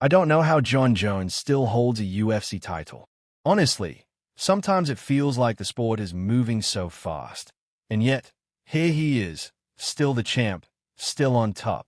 I don't know how John Jones still holds a UFC title. Honestly, sometimes it feels like the sport is moving so fast. And yet, here he is, still the champ, still on top.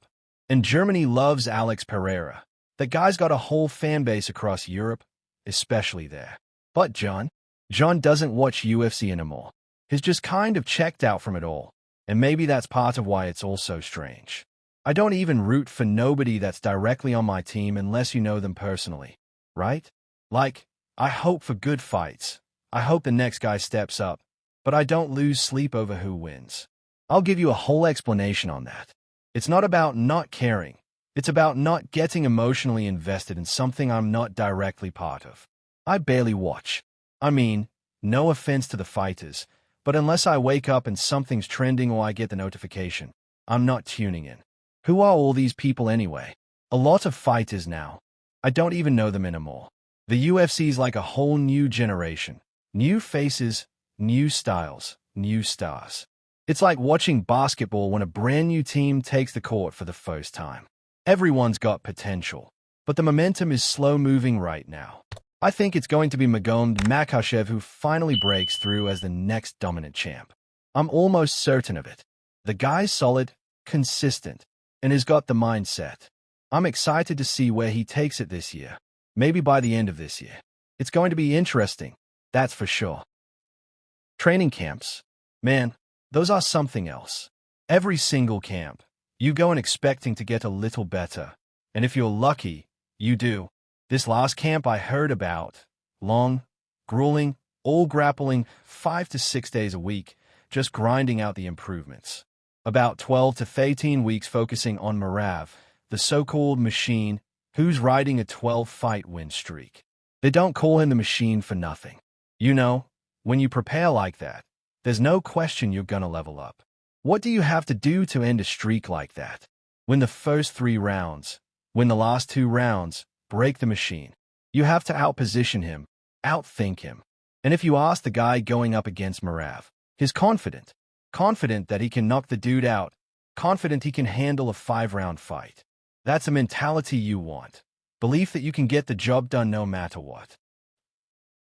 And Germany loves Alex Pereira. That guy's got a whole fan base across Europe, especially there. But John doesn't watch UFC anymore. He's just kind of checked out from it all. And maybe that's part of why it's all so strange. I don't even root for nobody that's directly on my team unless you know them personally, right? Like, I hope for good fights. I hope the next guy steps up, but I don't lose sleep over who wins. I'll give you a whole explanation on that. It's not about not caring. It's about not getting emotionally invested in something I'm not directly part of. I barely watch. I mean, no offense to the fighters, but unless I wake up and something's trending or I get the notification, I'm not tuning in. Who are all these people anyway? A lot of fighters now. I don't even know them anymore. The UFC's like a whole new generation. New faces, new styles, new stars. It's like watching basketball when a brand new team takes the court for the first time. Everyone's got potential, but the momentum is slow-moving right now. I think it's going to be Magomed Makhachev who finally breaks through as the next dominant champ. I'm almost certain of it. The guy's solid, consistent, and has got the mindset. I'm excited to see where he takes it this year, maybe by the end of this year. It's going to be interesting, that's for sure. Training camps. Man, those are something else. Every single camp, you go in expecting to get a little better, and if you're lucky, you do. This last camp I heard about, long, grueling, all grappling 5 to 6 days a week, just grinding out the improvements. About 12 to 13 weeks focusing on Marav, the so-called machine, who's riding a 12-fight win streak. They don't call him the machine for nothing. You know, when you prepare like that, there's no question you're gonna level up. What do you have to do to end a streak like that? Win the first 3 rounds, win the last 2 rounds, break the machine. You have to outposition him, outthink him. And if you ask the guy going up against Marav, he's confident that he can knock the dude out, confident he can handle a 5-round fight. That's a mentality you want. Belief that you can get the job done no matter what.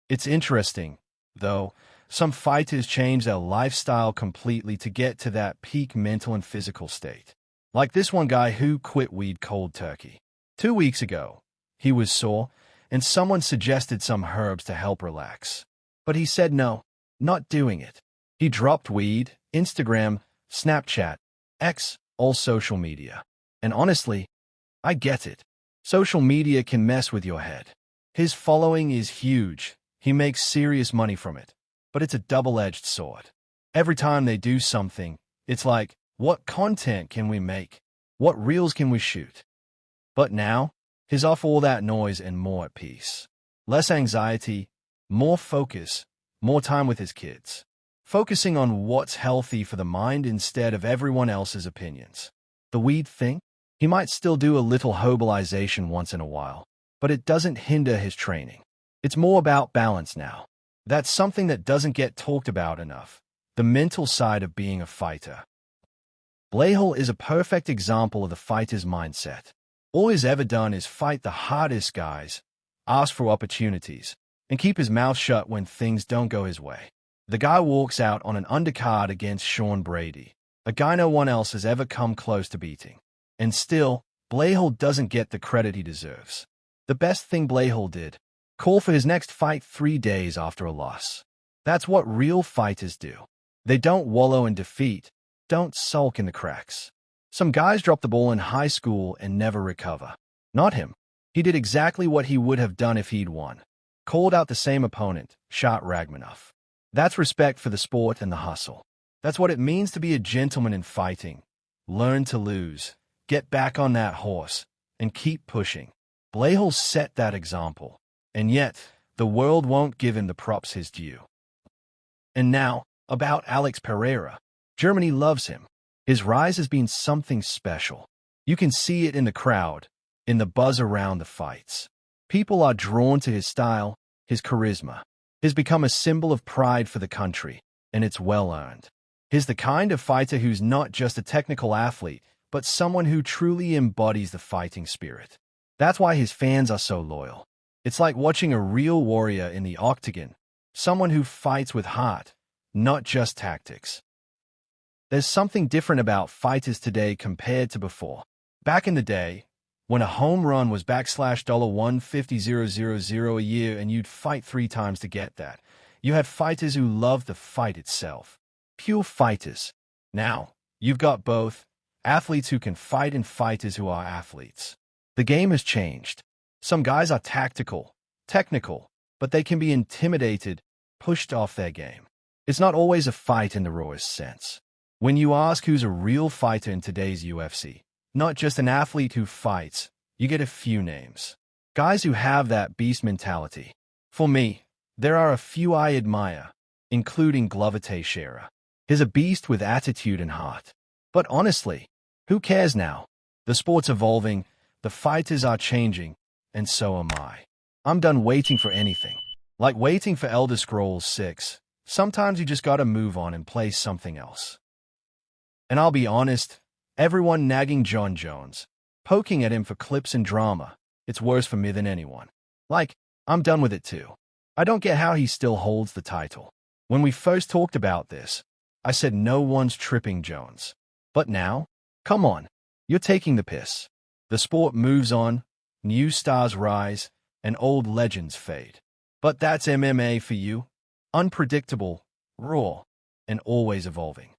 It's interesting, though, some fighters change their lifestyle completely to get to that peak mental and physical state. Like this one guy who quit weed cold turkey. 2 weeks ago, he was sore, and someone suggested some herbs to help relax. But he said no, not doing it. He dropped weed, Instagram, Snapchat, X, all social media. And honestly, I get it. Social media can mess with your head. His following is huge. He makes serious money from it. But it's a double-edged sword. Every time they do something, it's like, what content can we make? What reels can we shoot? But now, he's off all that noise and more at peace. Less anxiety, more focus, more time with his kids. Focusing on what's healthy for the mind instead of everyone else's opinions. The weed thing? He might still do a little herbalization once in a while, but it doesn't hinder his training. It's more about balance now. That's something that doesn't get talked about enough. The mental side of being a fighter. Blahel is a perfect example of the fighter's mindset. All he's ever done is fight the hardest guys, ask for opportunities, and keep his mouth shut when things don't go his way. The guy walks out on an undercard against Sean Brady, a guy no one else has ever come close to beating. And still, Blahel doesn't get the credit he deserves. The best thing Blahel did, call for his next fight 3 days after a loss. That's what real fighters do. They don't wallow in defeat, don't sulk in the cracks. Some guys drop the ball in high school and never recover. Not him. He did exactly what he would have done if he'd won. Called out the same opponent, shot Ragmanov. That's respect for the sport and the hustle. That's what it means to be a gentleman in fighting. Learn to lose, get back on that horse, and keep pushing. Blahel set that example. And yet, the world won't give him the props his due. And now, about Alex Pereira. Germany loves him. His rise has been something special. You can see it in the crowd, in the buzz around the fights. People are drawn to his style, his charisma. He's become a symbol of pride for the country, and it's well-earned. He's the kind of fighter who's not just a technical athlete, but someone who truly embodies the fighting spirit. That's why his fans are so loyal. It's like watching a real warrior in the octagon, someone who fights with heart, not just tactics. There's something different about fighters today compared to before. Back in the day, when a home run was $150,000 a year and you'd fight 3 times to get that, you had fighters who loved the fight itself. Pure fighters. Now, you've got both, athletes who can fight and fighters who are athletes. The game has changed. Some guys are tactical, technical, but they can be intimidated, pushed off their game. It's not always a fight in the rawest sense. When you ask who's a real fighter in today's UFC, not just an athlete who fights, you get a few names. Guys who have that beast mentality. For me, there are a few I admire, including Glover Teixeira. He's a beast with attitude and heart. But honestly, who cares now? The sport's evolving, the fighters are changing, and so am I. I'm done waiting for anything. Like waiting for Elder Scrolls 6, sometimes you just gotta move on and play something else. And I'll be honest, everyone nagging Jon Jones, poking at him for clips and drama, it's worse for me than anyone. Like, I'm done with it too. I don't get how he still holds the title. When we first talked about this, I said no one's tripping Jones. But now, come on, you're taking the piss. The sport moves on, new stars rise, and old legends fade. But that's MMA for you. Unpredictable, raw, and always evolving.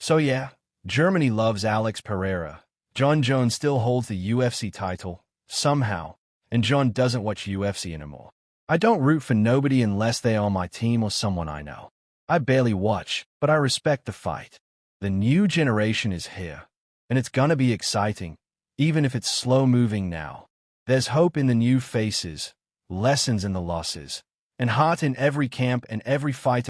So yeah, Germany loves Alex Pereira. Jon Jones still holds the UFC title, somehow, and Jon doesn't watch UFC anymore. I don't root for nobody unless they are on my team or someone I know. I barely watch, but I respect the fight. The new generation is here, and it's gonna be exciting, even if it's slow-moving now. There's hope in the new faces, lessons in the losses, and heart in every camp and every fighter.